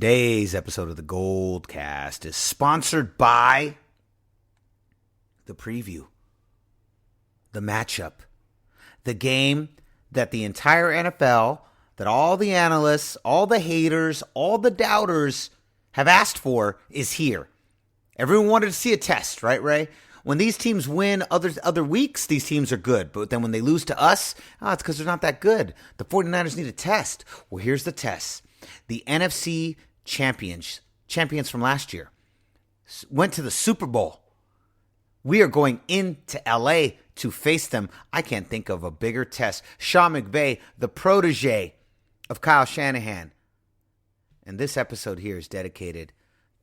Today's episode of the GoldCast is sponsored by the preview, the matchup, the game that the entire NFL, that all the analysts, all the haters, all the doubters have asked for is here. Everyone wanted to see a test, right, Ray? When these teams win other weeks, these teams are good. But then when they lose to us, it's because they're not that good. The 49ers need a test. Well, here's the test. The NFC champions from last year, went to the Super Bowl. We are going into LA to face them. I can't think of a bigger test. Sean McVay, the protege of Kyle Shanahan. And this episode here is dedicated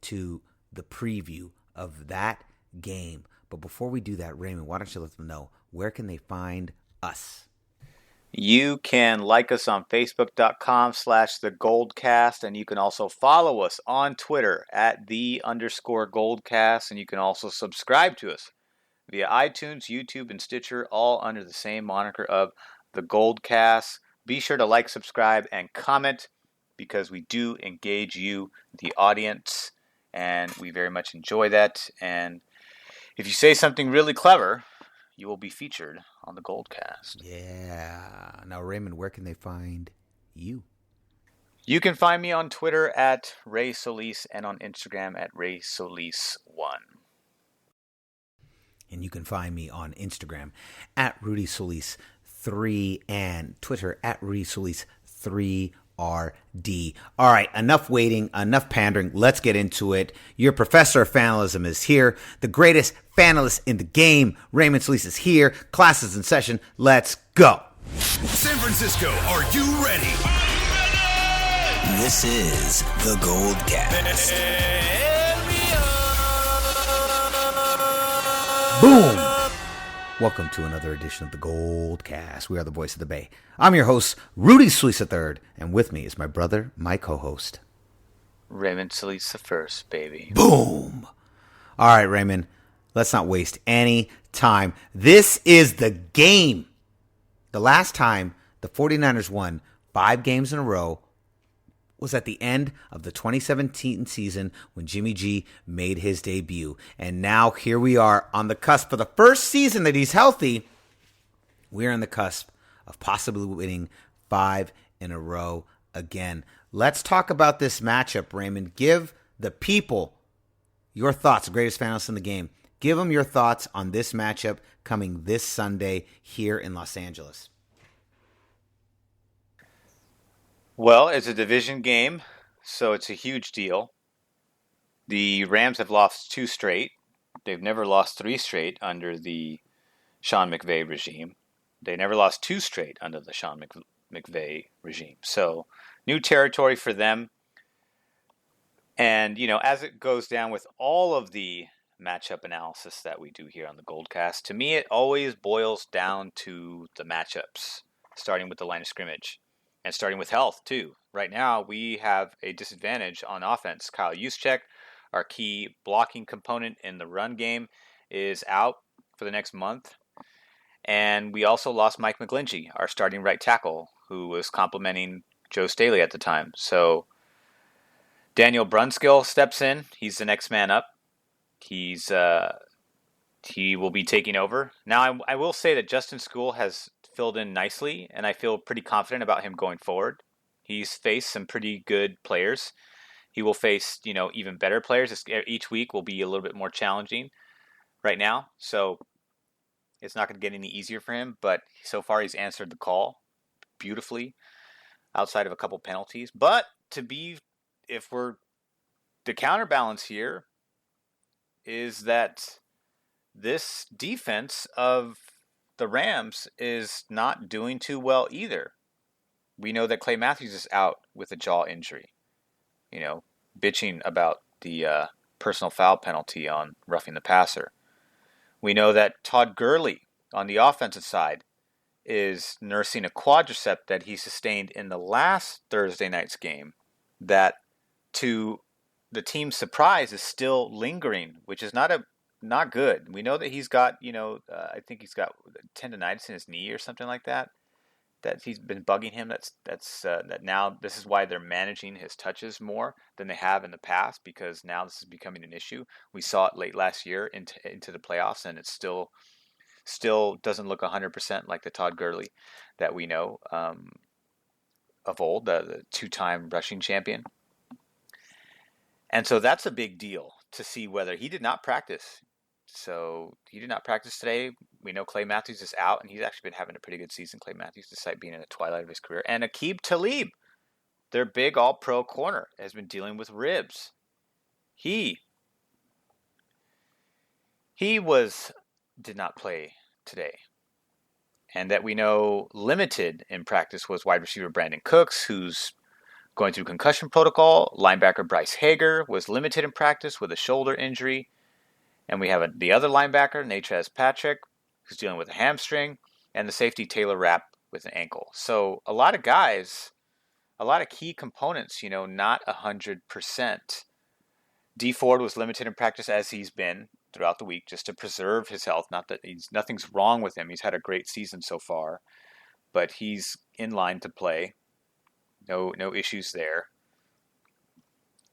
to the preview of that game. But before we do that, Raymond, why don't you let them know, where can they find us? You can like us on Facebook.com/TheGoldCast, and you can also follow us on Twitter at @the_Goldcast, and you can also subscribe to us via iTunes, YouTube, and Stitcher, all under the same moniker of The Goldcast. Be sure to like, subscribe, and comment, because we do engage you, the audience, and we very much enjoy that. And if you say something really clever, you will be featured on the GoldCast. Yeah. Now, Raymond, where can they find you? You can find me on Twitter at Ray Solis and on Instagram at Ray Solis1. And you can find me on Instagram at Rudy Solis 3 and Twitter at Rudy Solis 3RD. All right, enough waiting, enough pandering. Let's get into it. Your professor of fanalism is here. The greatest fanalist in the game, Raymond Solis, is here. Class is in session. Let's go. San Francisco, are you ready? This is the GoldCast. Boom! Welcome to another edition of the GoldCast. We are the voice of the Bay. I'm your host, Rudy Solis III, and with me is my brother, my co-host, Raymond Solis the first, baby. Boom! All right, Raymond, let's not waste any time. This is the game. The last time the 49ers won 5 games in a row was at the end of the 2017 season when Jimmy G made his debut. And now here we are on the cusp. For the first season that he's healthy, we're on the cusp of possibly winning 5 in a row again. Let's talk about this matchup, Raymond. Give the people your thoughts, the greatest fanalist in the game. Give them your thoughts on this matchup coming this Sunday here in Los Angeles. Well, it's a division game, so it's a huge deal. The Rams have lost 2 straight. They've never lost 3 straight under the Sean McVay regime. They never lost 2 straight under the Sean McVay regime. So, new territory for them. And, as it goes down with all of the matchup analysis that we do here on the GoldCast, to me it always boils down to the matchups, starting with the line of scrimmage. And starting with health, too. Right now, we have a disadvantage on offense. Kyle Juszczyk, our key blocking component in the run game, is out for the next month. And we also lost Mike McGlinchey, our starting right tackle, who was complimenting Joe Staley at the time. So Daniel Brunskill steps in. He's the next man up. He will be taking over. Now, I will say that Justin School has filled in nicely, and I feel pretty confident about him going forward. He's faced some pretty good players. He will face, even better players. Each week will be a little bit more challenging right now, so it's not going to get any easier for him, but so far he's answered the call beautifully outside of a couple penalties. But the counterbalance here is that this defense of the Rams is not doing too well either. We know that Clay Matthews is out with a jaw injury, bitching about the personal foul penalty on roughing the passer. We know that Todd Gurley on the offensive side is nursing a quadricep that he sustained in the last Thursday night's game that, to the team's surprise, is still lingering, which is not good. We know that he's got, I think he's got tendonitis in his knee or something like that. that he's been bugging him. That now this is why they're managing his touches more than they have in the past, because now this is becoming an issue. We saw it late last year into the playoffs, and it's still doesn't look 100% like the Todd Gurley that we know of old, the two-time rushing champion. And so that's a big deal to see whether he did not practice. So he did not practice today. We know Clay Matthews is out, and he's actually been having a pretty good season, Clay Matthews, despite being in the twilight of his career. And Aqib Talib, their big all-pro corner, has been dealing with ribs. He did not play today. And that we know limited in practice was wide receiver Brandon Cooks, who's going through concussion protocol. Linebacker Bryce Hager was limited in practice with a shoulder injury. And we have the other linebacker, Natrez Patrick, who's dealing with a hamstring. And the safety Taylor Rapp with an ankle. So a lot of guys, a lot of key components, not 100%. D Ford was limited in practice, as he's been throughout the week, just to preserve his health. Not that nothing's wrong with him. He's had a great season so far. But he's in line to play. No issues there.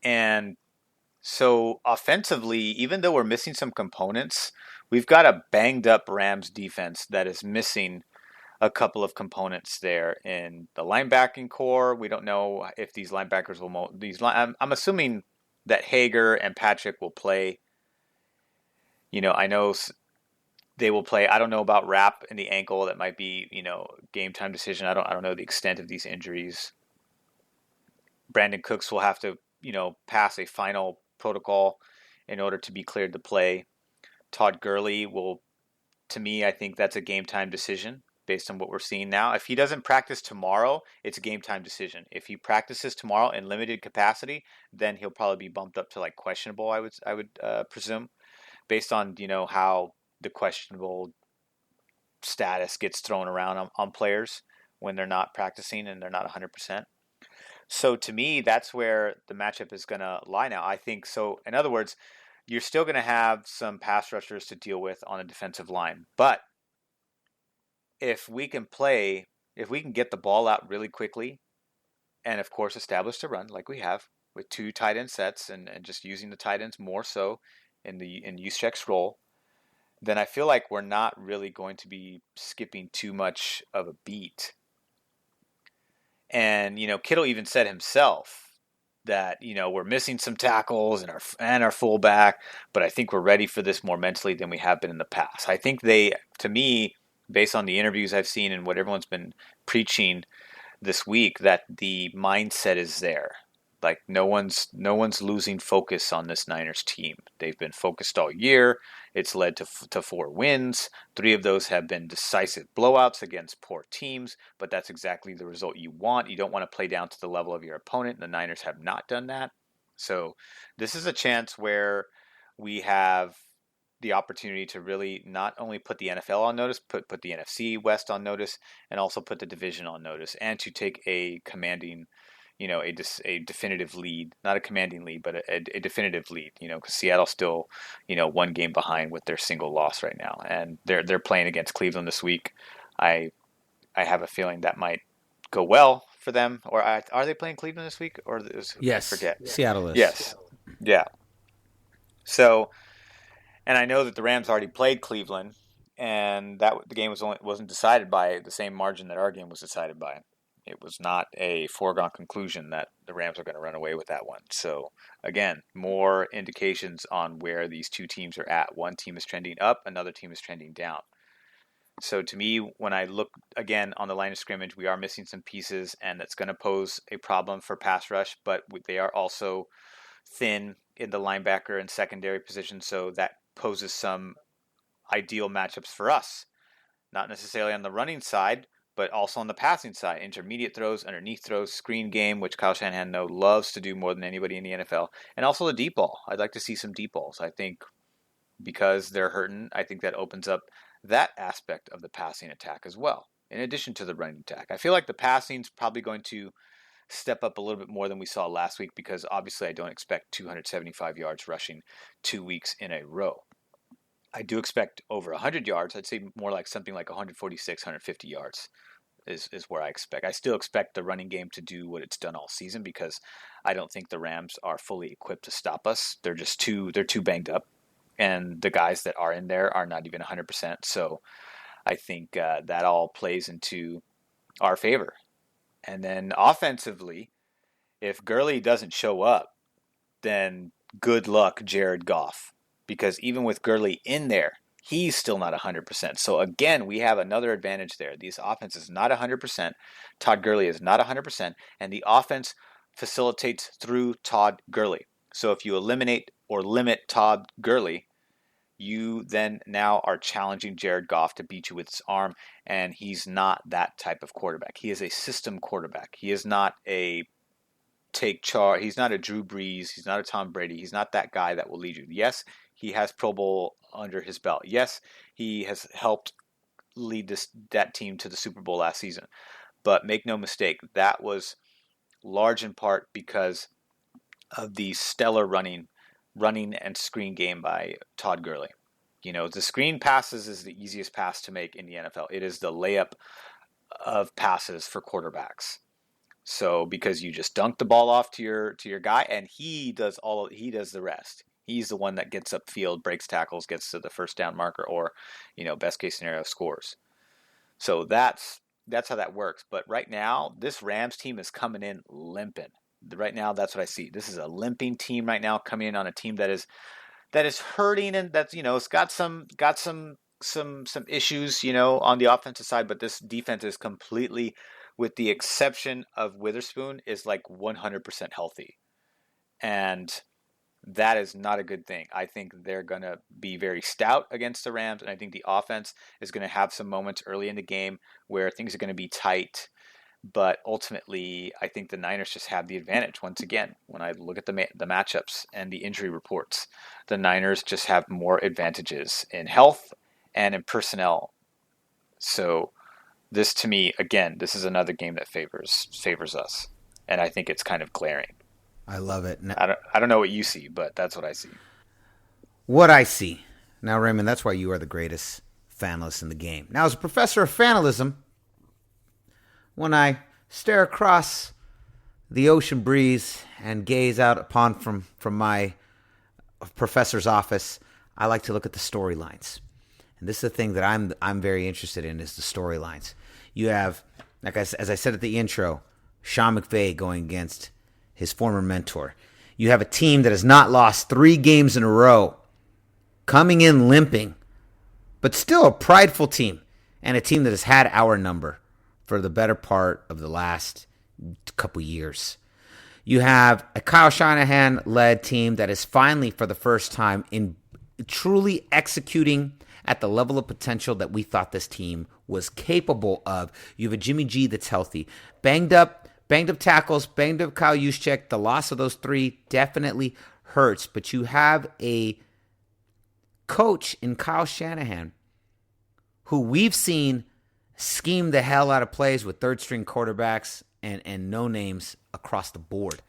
And so offensively, even though we're missing some components, we've got a banged up Rams defense that is missing a couple of components there in the linebacking core. We don't know if these linebackers will. I'm assuming that Hager and Patrick will play. I know they will play. I don't know about Rapp and the ankle. That might be game time decision. I don't know the extent of these injuries. Brandon Cooks will have to pass a final protocol in order to be cleared to play. Todd Gurley will, to me, I think that's a game time decision based on what we're seeing now. If he doesn't practice tomorrow, it's a game time decision. If he practices tomorrow in limited capacity, then he'll probably be bumped up to like questionable, I would presume, based on how the questionable status gets thrown around on players when they're not practicing and they're not 100%. So to me, that's where the matchup is going to lie now. I think so. In other words, you're still going to have some pass rushers to deal with on the defensive line. But if we can get the ball out really quickly and, of course, establish the run like we have with 2 tight end sets and just using the tight ends more so in Juszczyk's role, then I feel like we're not really going to be skipping too much of a beat. And, Kittle even said himself that, we're missing some tackles and our fullback, but I think we're ready for this more mentally than we have been in the past. I think to me, based on the interviews I've seen and what everyone's been preaching this week, that the mindset is there. Like no one's losing focus on this Niners team. They've been focused all year. It's led to 4 wins. 3 of those have been decisive blowouts against poor teams, but that's exactly the result you want. You don't want to play down to the level of your opponent, and the Niners have not done that. So this is a chance where we have the opportunity to really not only put the NFL on notice, put the NFC West on notice, and also put the division on notice, and to take a commanding, a definitive lead, not a commanding lead, but a definitive lead, because Seattle's still, 1 game behind with their single loss right now. And they're playing against Cleveland this week. I have a feeling that might go well for them. Or are they playing Cleveland this week? Or yes, I forget. Seattle is. Yes. Yeah. So, and I know that the Rams already played Cleveland, and that the game wasn't decided by the same margin that our game was decided by. It was not a foregone conclusion that the Rams are going to run away with that one. So, again, more indications on where these 2 teams are at. One team is trending up, another team is trending down. So, to me, when I look again on the line of scrimmage, we are missing some pieces, and that's going to pose a problem for pass rush, but they are also thin in the linebacker and secondary position, so that poses some ideal matchups for us. Not necessarily on the running side, but also on the passing side, intermediate throws, underneath throws, screen game, which Kyle Shanahan loves to do more than anybody in the NFL, and also the deep ball. I'd like to see some deep balls. I think because they're hurting, I think that opens up that aspect of the passing attack as well, in addition to the running attack. I feel like the passing's probably going to step up a little bit more than we saw last week, because obviously I don't expect 275 yards rushing 2 weeks in a row. I do expect over 100 yards. I'd say more like something like 146, 150 yards is where I expect. I still expect the running game to do what it's done all season because I don't think the Rams are fully equipped to stop us. They're too banged up, and the guys that are in there are not even 100%. So I think that all plays into our favor. And then offensively, if Gurley doesn't show up, then good luck, Jared Goff. Because even with Gurley in there, he's still not 100%. So again, we have another advantage there. This offense is not 100%. Todd Gurley is not 100%. And the offense facilitates through Todd Gurley. So if you eliminate or limit Todd Gurley, you then now are challenging Jared Goff to beat you with his arm, and he's not that type of quarterback. He is a system quarterback. He is not a take charge. He's not a Drew Brees. He's not a Tom Brady. He's not that guy that will lead you. Yes, he has Pro Bowl under his belt. Yes, he has helped lead that team to the Super Bowl last season. But make no mistake, that was large in part because of the stellar running and screen game by Todd Gurley. You know, the screen passes is the easiest pass to make in the NFL. It is the layup of passes for quarterbacks. So because you just dunk the ball off to your guy, and he does the rest. He's the one that gets upfield, breaks tackles, gets to the first down marker, or, you know, best case scenario, scores. So that's how that works. But right now, this Rams team is coming in limping. Right now, that's what I see. This is a limping team right now, coming in on a team that is hurting, and that's, you know, it's got some issues, you know, on the offensive side. But this defense is completely, with the exception of Witherspoon, is like 100% healthy, and that is not a good thing. I think they're going to be very stout against the Rams, and I think the offense is going to have some moments early in the game where things are going to be tight. But ultimately, I think the Niners just have the advantage. Once again, when I look at the matchups and the injury reports, the Niners just have more advantages in health and in personnel. So this, to me, again, this is another game that favors us, and I think it's kind of glaring. I love it. I don't know what you see, but that's what I see. What I see. Now, Raymond, that's why you are the greatest fanalist in the game. Now, as a professor of fanalism, when I stare across the ocean breeze and gaze out upon from my professor's office, I like to look at the storylines. And this is the thing that I'm very interested in, is the storylines. You have, as I said at the intro, Sean McVay going against his former mentor. You have a team that has not lost 3 games in a row, coming in limping, but still a prideful team, and a team that has had our number for the better part of the last couple years. You have a Kyle Shanahan-led team that is finally, for the first time, in truly executing at the level of potential that we thought this team was capable of. You have a Jimmy G that's healthy. Banged up tackles, banged up Kyle Juszczyk. The loss of those 3 definitely hurts, but you have a coach in Kyle Shanahan who we've seen scheme the hell out of plays with third-string quarterbacks and no names across the board.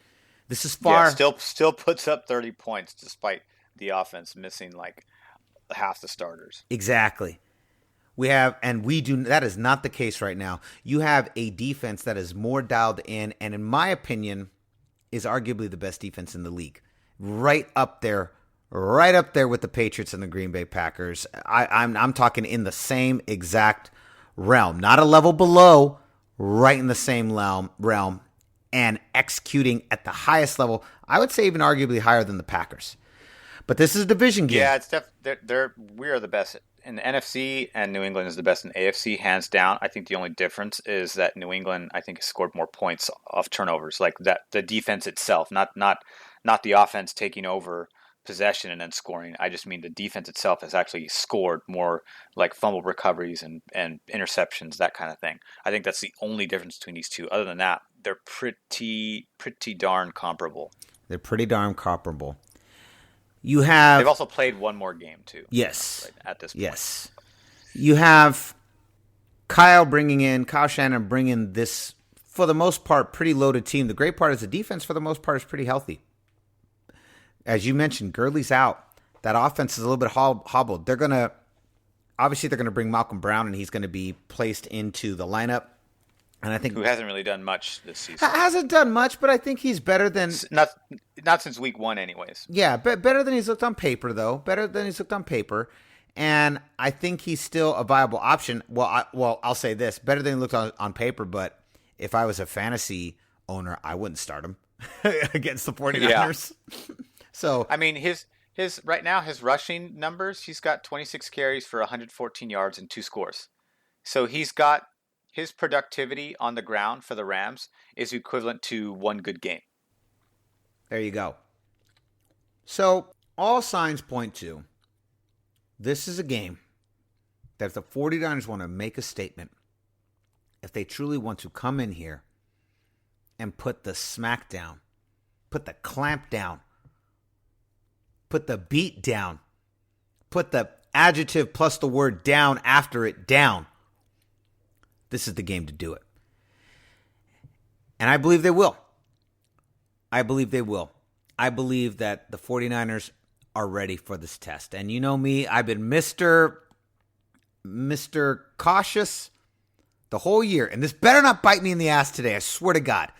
This is far... Yeah, still puts up 30 points despite the offense missing like half the starters. Exactly. That is not the case right now. You have a defense that is more dialed in, and in my opinion, is arguably the best defense in the league. Right up there with the Patriots and the Green Bay Packers. I'm talking in the same exact realm, not a level below, right in the same realm, and executing at the highest level. I would say even arguably higher than the Packers. But this is a division game. Yeah, it's we are the best in the NFC, and New England is the best in AFC, hands down. I think the only difference is that New England, I think, has scored more points off turnovers, like that the defense itself, not the offense taking over possession and then scoring. I just mean the defense itself has actually scored more, like fumble recoveries and interceptions, that kind of thing. I think that's the only difference between these two. Other than that, they're pretty darn comparable. They're pretty darn comparable. They've also played one more game too. Yes. At this point. Yes. You have Kyle Shanahan bringing this, for the most part, pretty loaded team. The great part is the defense, for the most part, is pretty healthy. As you mentioned, Gurley's out. That offense is a little bit hobbled. They're going to bring Malcolm Brown, and he's going to be placed into the lineup. And I think who hasn't really done much this season. Hasn't done much, but I think he's better than not since week 1, anyways. Yeah, better than he's looked on paper, though. Better than he's looked on paper, and I think he's still a viable option. Well, I'll say this: better than he looked on paper. But if I was a fantasy owner, I wouldn't start him against the 49ers. Yeah. So I mean, his right now his rushing numbers, he's got 26 carries for 114 yards and 2 scores. So he's got his productivity on the ground for the Rams is equivalent to 1 good game. There you go. So all signs point to this is a game that if the 49ers want to make a statement, if they truly want to come in here and put the smack down, put the clamp down, put the beat down, put the adjective plus the word down after it down, this is the game to do it. And I believe they will. I believe they will. I believe that the 49ers are ready for this test. And you know me, I've been Mr. Cautious the whole year. And this better not bite me in the ass today. I swear to God.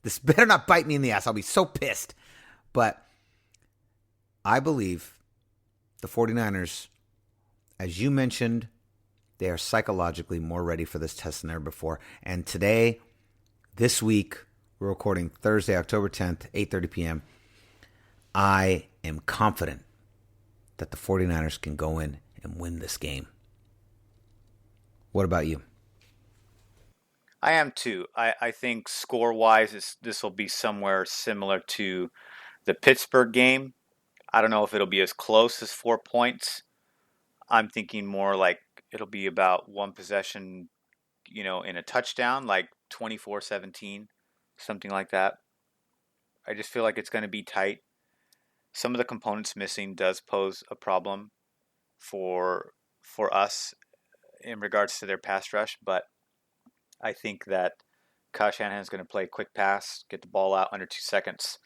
This better not bite me in the ass. I'll be so pissed. But I believe the 49ers, as you mentioned, they are psychologically more ready for this test than ever before. And today, this week, we're recording Thursday, October 10th, 8:30 p.m. I am confident that the 49ers can go in and win this game. What about you? I am too. I think score-wise, this will be somewhere similar to the Pittsburgh game. I don't know if it'll be as close as 4 points. I'm thinking more like it'll be about one possession, in a touchdown, like 24-17, something like that. I just feel like it's going to be tight. Some of the components missing does pose a problem for us in regards to their pass rush, but I think that Kyle Shanahan is going to play a quick pass, get the ball out under 2 seconds,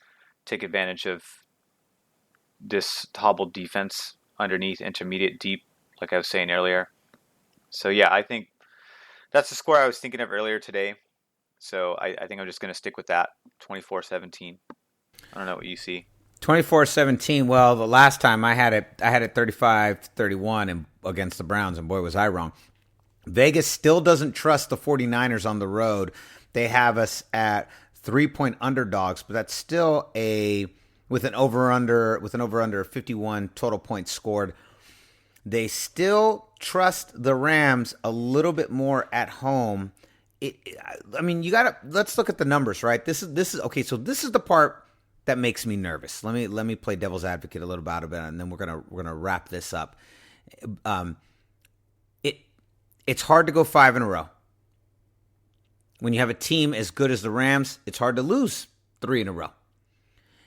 take advantage of this hobbled defense underneath, intermediate, deep, like I was saying earlier. So yeah, I think that's the score I was thinking of earlier today. So I think I'm just going to stick with that, 24-17. I don't know what you see. 24-17. Well, the last time I had it 35-31 and against the Browns, and boy was I wrong. Vegas still doesn't trust the 49ers on the road. They have us at 3-point underdogs, but that's still with an over-under 51 total points scored. They still trust the Rams a little bit more at home. Let's look at the numbers, right? This is okay. So this is the part that makes me nervous. Let me play devil's advocate a little bit about it, and then we're gonna wrap this up. It's hard to go 5 in a row. When you have a team as good as the Rams, it's hard to lose 3 in a row.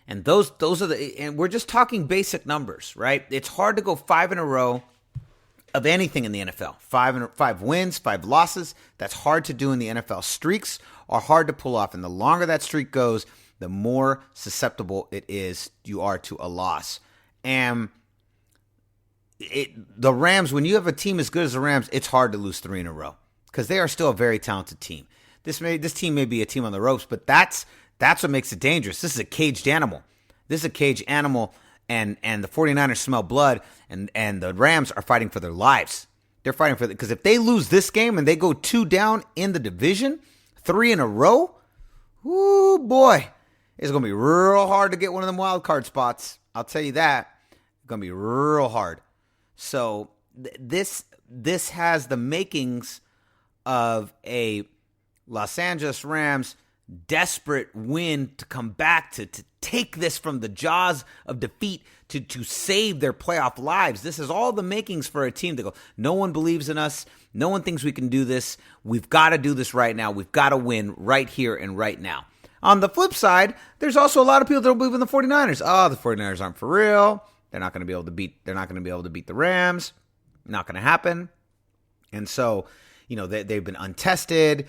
And those are and we're just talking basic numbers, right? It's hard to go 5 in a row of anything in the NFL. 5 wins, 5 losses. That's hard to do in the NFL. Streaks are hard to pull off, and the longer that streak goes, the more susceptible you are to a loss. And the Rams, when you have a team as good as the Rams, it's hard to lose 3 in a row because they are still a very talented team. This team may be a team on the ropes, but that's what makes it dangerous. This is a caged animal. And the 49ers smell blood, and the Rams are fighting for their lives. They're fighting for it because if they lose this game and they go 2 down in the division, 3 in a row, ooh boy, it's going to be real hard to get one of them wild card spots. I'll tell you that. It's going to be real hard. So this has the makings of a Los Angeles Rams desperate win to come back to take this from the jaws of defeat to save their playoff lives. This is all the makings for a team to go, no one believes in us. No one thinks we can do this. We've got to do this right now. We've got to win right here and right now. On the flip side, there's also a lot of people that don't believe in the 49ers. Oh, the 49ers aren't for real. They're not going to be able to beat the Rams. Not going to happen. And so, they've been untested.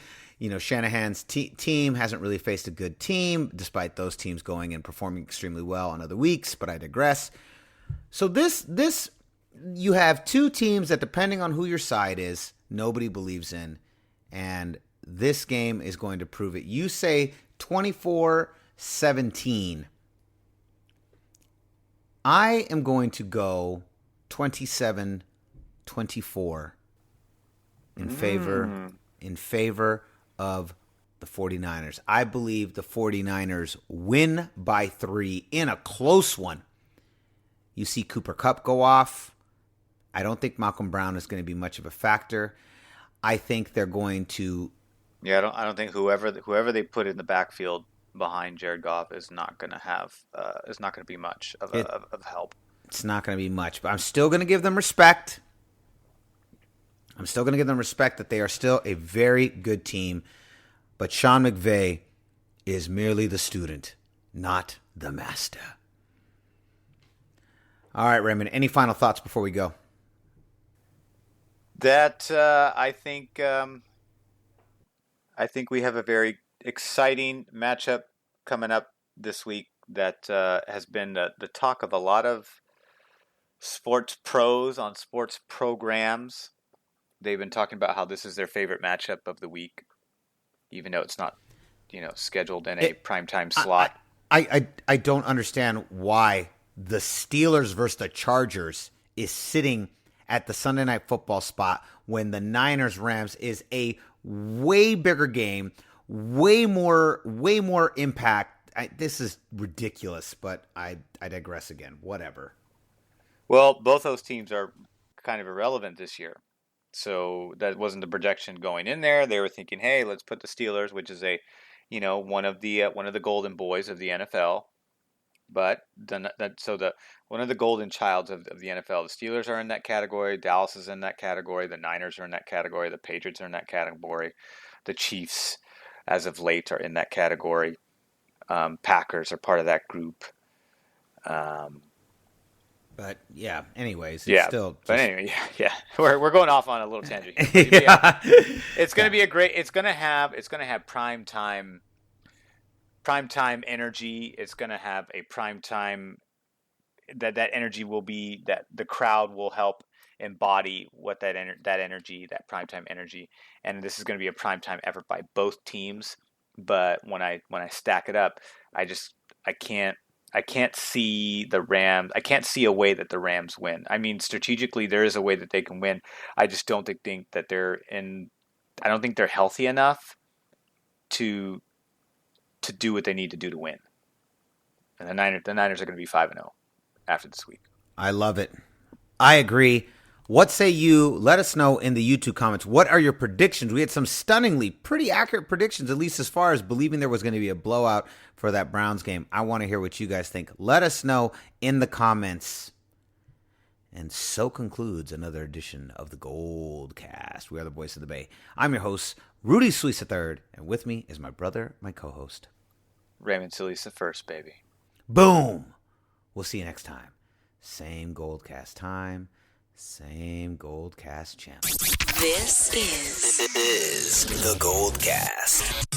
Shanahan's team hasn't really faced a good team, despite those teams going and performing extremely well on other weeks, but I digress. So this you have 2 teams that, depending on who your side is, nobody believes in. And this game is going to prove it. You say 24-17. I am going to go 27-24 in favor of the 49ers. I believe the 49ers win by 3 in a close one. You see Cooper Kupp go off. I don't think Malcolm Brown is going to be much of a factor. I think they're going to. Yeah, I don't think whoever they put in the backfield behind Jared Goff is not going to be much of help. It's not going to be much, but I'm still going to give them respect. That they are still a very good team. But Sean McVay is merely the student, not the master. All right, Raymond, any final thoughts before we go? That I think we have a very exciting matchup coming up this week that has been the talk of a lot of sports pros on sports programs. They've been talking about how this is their favorite matchup of the week, even though it's not, scheduled in a primetime slot. I don't understand why the Steelers versus the Chargers is sitting at the Sunday Night Football spot when the Niners-Rams is a way bigger game, way more impact. This is ridiculous, but I digress again. Whatever. Well, both those teams are kind of irrelevant this year. So that wasn't the projection going in there. They were thinking, hey, let's put the Steelers, which is one of the golden boys of the NFL. But one of the golden childs of the NFL. The Steelers are in that category. Dallas is in that category. The Niners are in that category. The Patriots are in that category. The Chiefs, as of late, are in that category. Packers are part of that group. But yeah, anyways, it's still. But anyway, yeah, we're going off on a little tangent here. Yeah. It's going to be a great. It's going to have prime time energy. It's going to have a prime time that energy will be that the crowd will help embody what that energy, that prime time energy, and this is going to be a prime time effort by both teams. But when I stack it up, I can't see the Rams. I can't see a way that the Rams win. I mean, strategically, there is a way that they can win. I just don't think that they're in. I don't think they're healthy enough to do what they need to do to win. And the Niners are going to be 5-0 after this week. I love it. I agree. What say you? Let us know in the YouTube comments. What are your predictions? We had some stunningly pretty accurate predictions, at least as far as believing there was going to be a blowout for that Browns game. I want to hear what you guys think. Let us know in the comments. And so concludes another edition of the GoldCast. We are the voice of the Bay. I'm your host, Rudy Solis III, and with me is my brother, my co-host, Raymond Solis I, baby. Boom! We'll see you next time. Same GoldCast time. Same GoldCast channel. This is the GoldCast.